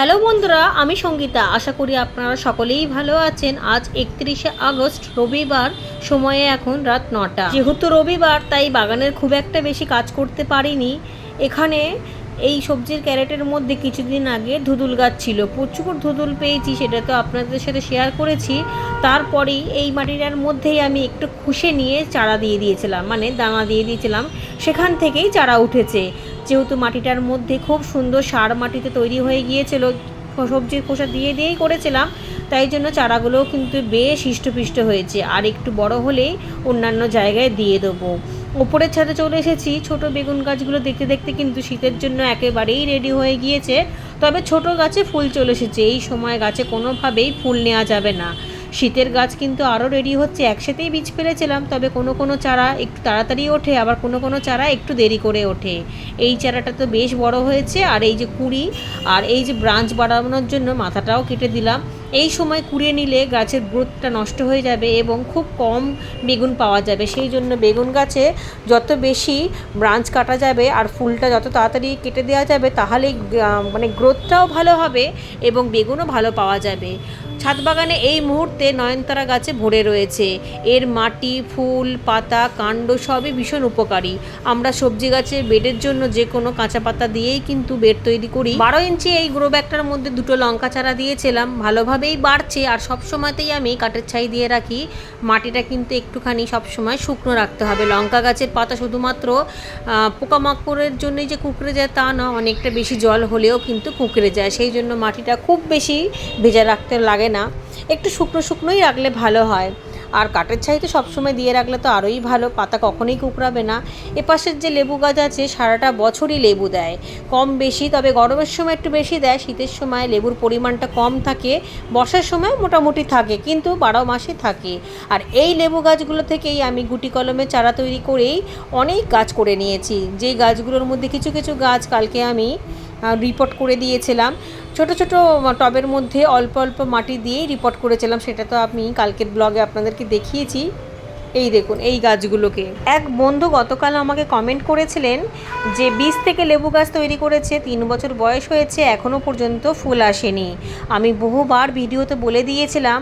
Hello বন্ধুরা, আমি সঙ্গীতা। আশা করি আপনারা সকলেই ভালো আছেন। আজ 31শে আগস্ট রবিবার, সময়ে এখন রাত 9টা। যেহেতু রবিবার তাই বাগানের খুব একটা বেশি কাজ করতে পারিনি। এখানে এই সবজির ক্যারেটের মধ্যে কিছুদিন আগে ধুদুল গাছ ছিল, প্রচুর ধুদুল পেয়েছি, সেটা তো আপনাদের সাথে শেয়ার করেছি। তারপরেই এই মাটিটার মধ্যেই আমি একটু খুশে নিয়ে চারা দিয়ে দিয়েছিলাম, মানে দানা দিয়ে দিয়েছিলাম, সেখান থেকেই চারা উঠেছে। যেহেতু মাটিটার মধ্যে খুব সুন্দর সার মাটিতে তৈরি হয়ে গিয়েছিল, সবজির খোসা দিয়ে দিয়েই করেছিলাম, তাই জন্য চারাগুলোও কিন্তু বেশ হৃষ্টপুষ্ট হয়েছে। আর একটু বড় হলেই অন্যান্য জায়গায় দিয়ে দেবো। ওপরের ছাদে চলে এসেছি। ছোট বেগুন গাছগুলো দেখতে দেখতে কিন্তু শীতের জন্য একেবারেই রেডি হয়ে গিয়েছে। তবে ছোট গাছে ফুল চলে এসেছে। এই সময় গাছে কোনোভাবেই ফুল নেওয়া যাবে না। শীতের গাছ কিন্তু আরও রেডি হচ্ছে। একসাথেই বীজ ফেলেছিলাম, তবে কোনো চারা একটু তাড়াতাড়ি ওঠে, আবার কোনো চারা একটু দেরি করে ওঠে। এই চারাটা তো বেশ বড় হয়েছে। আর এই যে কুড়ি আর এই যে ব্রাঞ্চ বাড়ানোর জন্য মাথাটাও কেটে দিলাম। এই সময় কুড়িয়ে নিলে গাছের গ্রোথটা নষ্ট হয়ে যাবে এবং খুব কম বেগুন পাওয়া যাবে। সেই জন্য বেগুন গাছে যত বেশি ব্রাঞ্চ কাটা যাবে আর ফুলটা যত তাড়াতাড়ি কেটে দেওয়া যাবে, তাহলেই মানে গ্রোথটাও ভালো হবে এবং বেগুনও ভালো পাওয়া যাবে। ছাদ বাগানে এই মুহূর্তে নয়নতারা গাছে ভরে রয়েছে। এর মাটি, ফুল, পাতা, কাণ্ড সবই ভীষণ উপকারী। আমরা সবজি গাছের বেডের জন্য যে কোনো কাঁচা পাতা দিয়েই কিন্তু বেড তৈরি করি। 12 ইঞ্চি এই গ্রো ব্যাগটার মধ্যে 2টো লঙ্কা চারা দিয়েছিলাম, ভালোভাবেই বাড়ছে। আর সব সময়তেই আমি কাঠের ছাই দিয়ে রাখি। মাটিটা কিন্তু একটুখানি সবসময় শুকনো রাখতে হবে। লঙ্কা গাছের পাতা শুধুমাত্র পোকামাকড়ের জন্যই যে কুঁকড়ে যায় তা না, অনেকটা বেশি জল হলেও কিন্তু কুঁকড়ে যায়। সেই জন্য মাটিটা খুব বেশি ভেজা রাখতে লাগে না, একটু শুকনোই রাখলে ভালো হয়। আর কাঠের ছাই তো সবসময় দিয়ে রাখলে তো আরোই ভালো, পাতা কখনোই কুঁকড়াবে না। এপাশের যে লেবু গাছ আছে সারাটা বছরই লেবু দেয়, কম বেশি, তবে গরমের সময় একটু বেশি দেয়, শীতের সময় লেবুর পরিমাণটা কম থাকে, বর্ষার সময় মোটামুটি থাকে, কিন্তু 12 মাসই থাকে। আর এই লেবু গাছগুলো থেকেই আমি গুটি কলমে চারা তৈরি করেই অনেক গাছ করে নিয়েছি। যে গাছগুলোর মধ্যে কিছু কিছু গাছ কালকে আমি রিপোর্ট করে দিয়েছিলাম। ছোট ছোট টবের মধ্যে অল্প অল্প মাটি দিয়েই রিপোর্ট করেছিলাম, সেটা তো আমি কালকের ব্লগে আপনাদেরকে দেখিয়েছি। এই দেখুন এই গাছগুলোকে। এক বন্ধু গতকাল আমাকে কমেন্ট করেছিলেন যে বীজ থেকে লেবু গাছ তৈরি করেছে, 3 বছর বয়স হয়েছে, এখনও পর্যন্ত ফুল আসেনি। আমি বহুবার ভিডিওতে বলে দিয়েছিলাম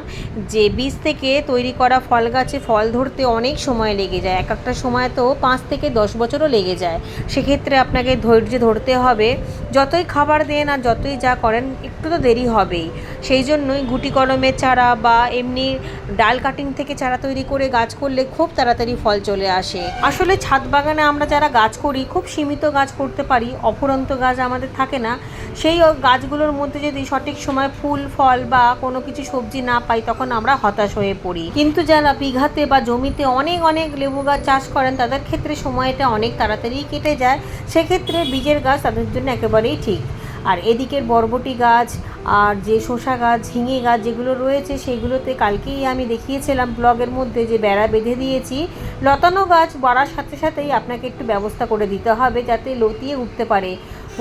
যে বীজ থেকে তৈরি করা ফল গাছে ফল ধরতে অনেক সময় লেগে যায়, এক একটা সময় তো 5 থেকে 10 বছরও লেগে যায়। সেক্ষেত্রে আপনাকে ধৈর্য ধরতে হবে। যতই খাবার দেন আর যতই যা করেন একটু তো দেরি হবেই। সেই জন্যই গুটি কলমের চারা বা এমনি ডাল কাটিং থেকে চারা তৈরি করে গাছ করলে খুব তাড়াতাড়ি ফল চলে আসে। আসলে ছাদ বাগানে আমরা যারা গাছ করি খুব সীমিত গাছ করতে পারি, অফুরন্ত গাছ আমাদের থাকে না। সেই গাছগুলোর মধ্যে যদি সঠিক সময় ফুল, ফল বা কোনো কিছু সবজি না পাই, তখন আমরা হতাশ হয়ে পড়ি। কিন্তু যারা বিঘাতে বা জমিতে অনেক অনেক লেবু গাছ চাষ করেন, তাদের ক্ষেত্রে সময়টা অনেক তাড়াতাড়ি কেটে যায়। সেক্ষেত্রে বীজের গাছ তাদের জন্য একেবারেই ঠিক। আর এদিকের বরবটি গাছ আর যে শসা গাছ, ঝিঙে গাছ যেগুলো রয়েছে, সেগুলোতে কালকেই আমি দেখিয়েছিলাম ব্লগের মধ্যে যে বেড়া বেঁধে দিয়েছি। লতানো গাছ বাড়ার সাথে সাথেই আপনাকে একটু ব্যবস্থা করে দিতে হবে যাতে লতিয়ে উঠতে পারে,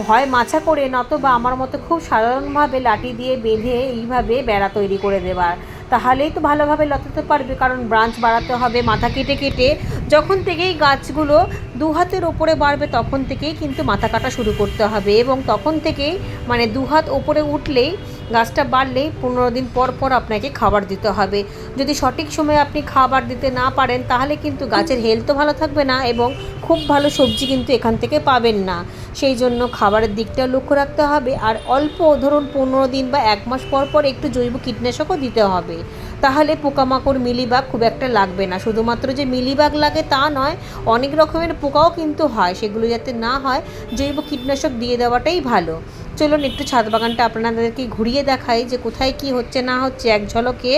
হয় মাচা করে, নতবা আমার মতো খুব সাধারণভাবে লাঠি দিয়ে বেঁধে এইভাবে বেড়া তৈরি করে দেওয়ার। তাহলেই তো ভালোভাবে লতাতে পারবে, কারণ ব্রাঞ্চ বাড়াতে হবে মাথা কেটে কেটে। যখন থেকেই গাছগুলো 2 হাতের ওপরে বাড়বে তখন থেকেই কিন্তু মাথা কাটা শুরু করতে হবে, এবং তখন থেকেই মানে 2 হাত ওপরে উঠলেই গাছটা বাড়লেই 15 দিন পর পর আপনাকে খাবার দিতে হবে। যদি সঠিক সময়ে আপনি খাবার দিতে না পারেন, তাহলে কিন্তু গাছের হেলথও ভালো থাকবে না এবং খুব ভালো সবজি কিন্তু এখান থেকে পাবেন না। সেই জন্য খাবারের দিকটা লক্ষ্য রাখতে হবে। আর অল্প, ধরুন 15 দিন বা 1 মাস পর পর একটু জৈব কীটনাশকও দিতে হবে, তাহলে পোকামাকড়, মিলিবাগ খুব একটা লাগবে না। শুধুমাত্র যে মিলিবাগ লাগে তা নয়, অনেক রকমের পোকাও কিন্তু হয়, সেগুলো যাতে না হয় জৈব কীটনাশক দিয়ে দেওয়াটাই ভালো। চলুন একটু ছাদ বাগানটা আপনাদেরকে ঘুরিয়ে দেখাই যে কোথায় কি হচ্ছে না হচ্ছে এক ঝলকে।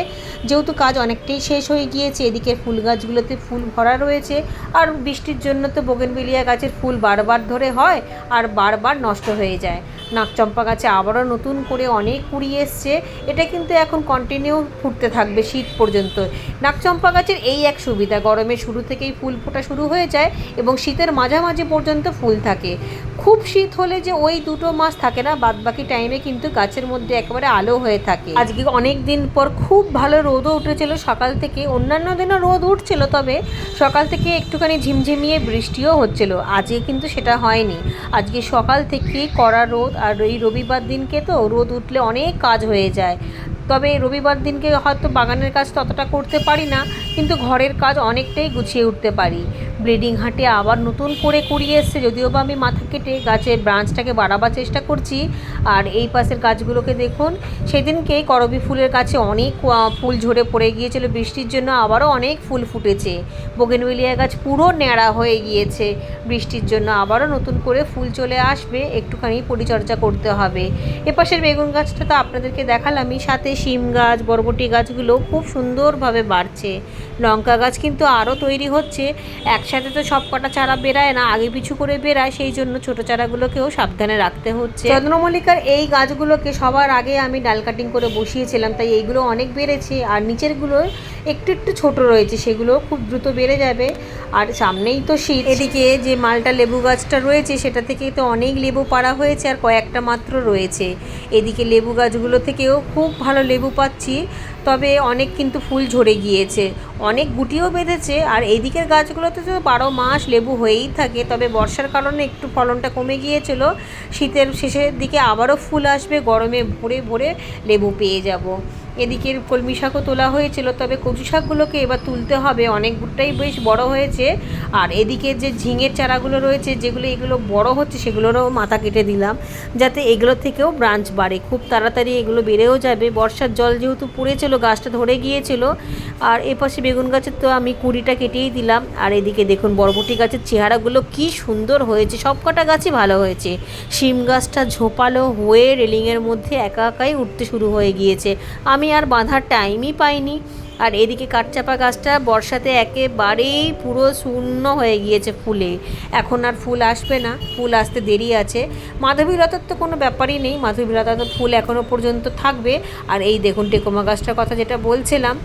যেহেতু কাজ অনেকটাই শেষ হয়ে গিয়েছে, এদিকে ফুল গাছগুলোতে ফুল ভরা রয়েছে। আর বৃষ্টির জন্য তো বোগেনভেলিয়া গাছের ফুল বারবার ধরে হয় আর বারবার নষ্ট হয়ে যায়। নাকচম্পা গাছে আবারও নতুন করে অনেক কুড়ি এসছে। এটা কিন্তু এখন কন্টিনিউ ফুটতে থাকবে শীত পর্যন্ত। নাকচম্পা গাছের এই এক সুবিধা, গরমের শুরু থেকেই ফুল ফোটা শুরু হয়ে যায় এবং শীতের মাঝামাঝি পর্যন্ত ফুল থাকে। খুব শীত হলে যে ওই 2 মাস থাকে না, না, বাদবাকি টাইমে কিন্তু গাছের মধ্যে একেবারে আলো হয়ে থাকে। আজকে অনেক দিন পর খুব ভালো রোদও উঠেছিল সকাল থেকে, অন্যান্য দিনও রোদ উঠছিল, তবে সকাল থেকে একটুখানি ঝিমঝিমিয়ে বৃষ্টিও হচ্ছিল। আজকে কিন্তু সেটা হয়নি, আজকে সকাল থেকে কড়া রোদ। আর এই রবিবার দিনকে তো রোদ উঠলে অনেক কাজ হয়ে যায়। তবে রবিবার দিনকে হয়তো বাগানের কাজ ততটা করতে পারি না, কিন্তু ঘরের কাজ অনেকটাই গুছিয়ে উঠতে পারি। ব্লিডিং হার্টে আবার নতুন করে কুড়িয়ে এসছে, যদিও বা আমি মাথা কেটে গাছের ব্রাঞ্চটাকে বাড়াবার চেষ্টা করছি। আর এই পাশের গাছগুলোকে দেখুন, সেদিনকেই করবী ফুলের গাছে অনেক ফুল ঝরে পড়ে গিয়েছিল বৃষ্টির জন্য, আবারও অনেক ফুল ফুটেছে। বোগেনভেলিয়া গাছ পুরো ন্যাড়া হয়ে গিয়েছে বৃষ্টির জন্য, আবারও নতুন করে ফুল চলে আসবে, একটুখানি পরিচর্যা করতে হবে। এপাশের বেগুন গাছটা তো আপনাদেরকে দেখালামই, সাথে শিম গাছ, বরবটি গাছগুলো খুব সুন্দরভাবে বাড়ছে। লঙ্কা গাছ কিন্তু আরও তৈরি হচ্ছে, একসাথে তো সব কটা চারা বেরায় না, আগে পিছু করে বেরায়, সেই জন্য ছোটো চারাগুলোকেও সাবধানে রাখতে হচ্ছে। চন্দ্রমল্লিকার এই গাছগুলোকে সবার আগে আমি ডাল কাটিং করে বসিয়েছিলাম, তাই এইগুলো অনেক বেড়েছে, আর নিচেরগুলো একটু একটু ছোট রয়েছে, সেগুলো খুব দ্রুত বেড়ে যাবে। আর সামনেই তো শীত। এদিকে যে মালটা লেবু গাছটা রয়েছে সেটা থেকে তো অনেক লেবু পাড়া হয়েছে, আর কয়েকটা মাত্র রয়েছে। এদিকে লেবু গাছগুলো থেকেও খুব ভালো লেবু পাচ্ছি, তবে অনেক কিন্তু ফুল ঝরে গিয়েছে, অনেক গুটিও বেঁধেছে। আর এইদিকের গাছগুলোতে তো 12 মাস লেবু হয়েই থাকে, তবে বর্ষার কারণে একটু ফলনটা কমে গিয়েছিল। শীতের শেষের দিকে আবারও ফুল আসবে, গরমে ভরে ভরে লেবু পেয়ে যাব। এদিকের কলমি শাকও তোলা হয়েছিল, তবে কচু শাকগুলোকে এবার তুলতে হবে, অনেকটাই বেশ বড় হয়েছে। আর এদিকে যে ঝিঙের চারাগুলো রয়েছে, যেগুলো এগুলো বড় হচ্ছে, সেগুলোরও মাথা কেটে দিলাম, যাতে এগুলো থেকেও ব্রাঞ্চ বাড়ে, খুব তাড়াতাড়ি এগুলো বেড়েও যাবে। বর্ষার জল যেহেতু পড়েছিল, গাছটা ধরে গিয়েছিল। আর এপাশে বেগুন গাছের তো আমি কুড়িটা কেটেই দিলাম। আর এদিকে দেখুন বরবটি গাছের চেহারাগুলো কি সুন্দর হয়েছে, সবকটা গাছই ভালো হয়েছে। শিম গাছটা ঝোপালো হয়ে রেলিংয়ের মধ্যে একা একাই উঠতে শুরু হয়ে গিয়েছে, আমি আর বাঁধার টাইমই পাইনি। আর এদিকে কাঠচাপা গাছটা বর্ষাতে একেবারেই পুরো শূন্য হয়ে গিয়েছে ফুলে, এখন আর ফুল আসবে না, ফুল আসতে দেরি আছে। মাধবীলতার তো কোনো ব্যাপারই নেই, মাধবীলতা তো ফুল এখনও পর্যন্ত থাকবে। আর এই দেখুন টেকোমা গাছটার কথা যেটা বলছিলাম,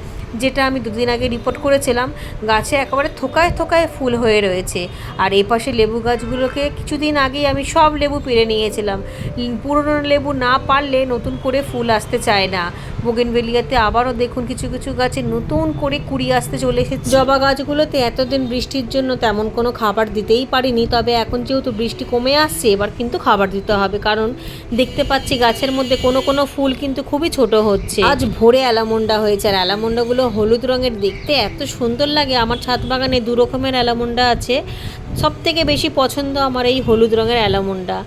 যেটা আমি দুদিন আগে রিপোর্ট করেছিলাম, গাছে একেবারে থোকায় থোকায় ফুল হয়ে রয়েছে। আর এই পাশে লেবু গাছগুলোকে কিছুদিন আগেই আমি সব লেবু পেরে নিয়েছিলাম, পুরনো লেবু না পারলে নতুন করে ফুল আসতে চায় না। বোগেনভেলিয়াতে আবারও দেখুন কিছু কিছু গাছে নতুন করে কুড়ি আসতে চলে এসেছে। জবা গাছগুলোতে এতদিন বৃষ্টির জন্য তেমন কোনো খাবার দিতেই পারিনি, তবে এখন যেহেতু বৃষ্টি কমে আসছে, এবার কিন্তু খাবার দিতে হবে, কারণ দেখতে পাচ্ছি গাছের মধ্যে কোনো কোনো ফুল কিন্তু খুবই ছোট হচ্ছে। আজ ভোরে অ্যালামন্ডা হয়েছে, আর অ্যালামন্ডাগুলো হলুদ রঙের, দেখতে এত সুন্দর লাগে। আমার ছাদ বাগানে 2 রকমের অ্যালামন্ডা আছে, সব থেকে বেশি পছন্দ আমার এই হলুদ রঙের অ্যালামন্ডা।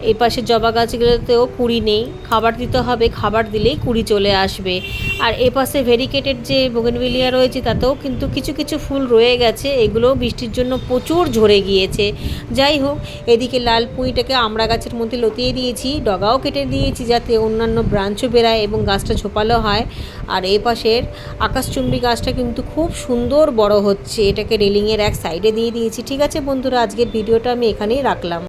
এই পাশে জবা গাছগুলোতেও কুড়ি নেই, খাবার দিতে হবে, খাবার দিলেই কুড়ি চলে আসবে। আর এ পাশে ভেরিকেটেড যে বোগেনভেলিয়া রয়েছে তাতেও কিন্তু কিছু কিছু ফুল রয়ে গেছে, এগুলোও বৃষ্টির জন্য প্রচুর ঝরে গিয়েছে। যাই হোক, এদিকে লাল পুঁইটাকে আমড়া গাছের মধ্যে লতিয়ে দিয়েছি, ডগাও কেটে দিয়েছি, যাতে অন্যান্য ব্রাঞ্চও বেরায় এবং গাছটা ঝোপালো হয়। আর এই পাশের আকাশচুম্বী গাছটা কিন্তু খুব সুন্দর বড় হচ্ছে, এটাকে রেলিংয়ের এক সাইডে দিয়ে দিয়েছি। ঠিক আছে বন্ধুরা, আজকের ভিডিওটা আমি এখানেই রাখলাম।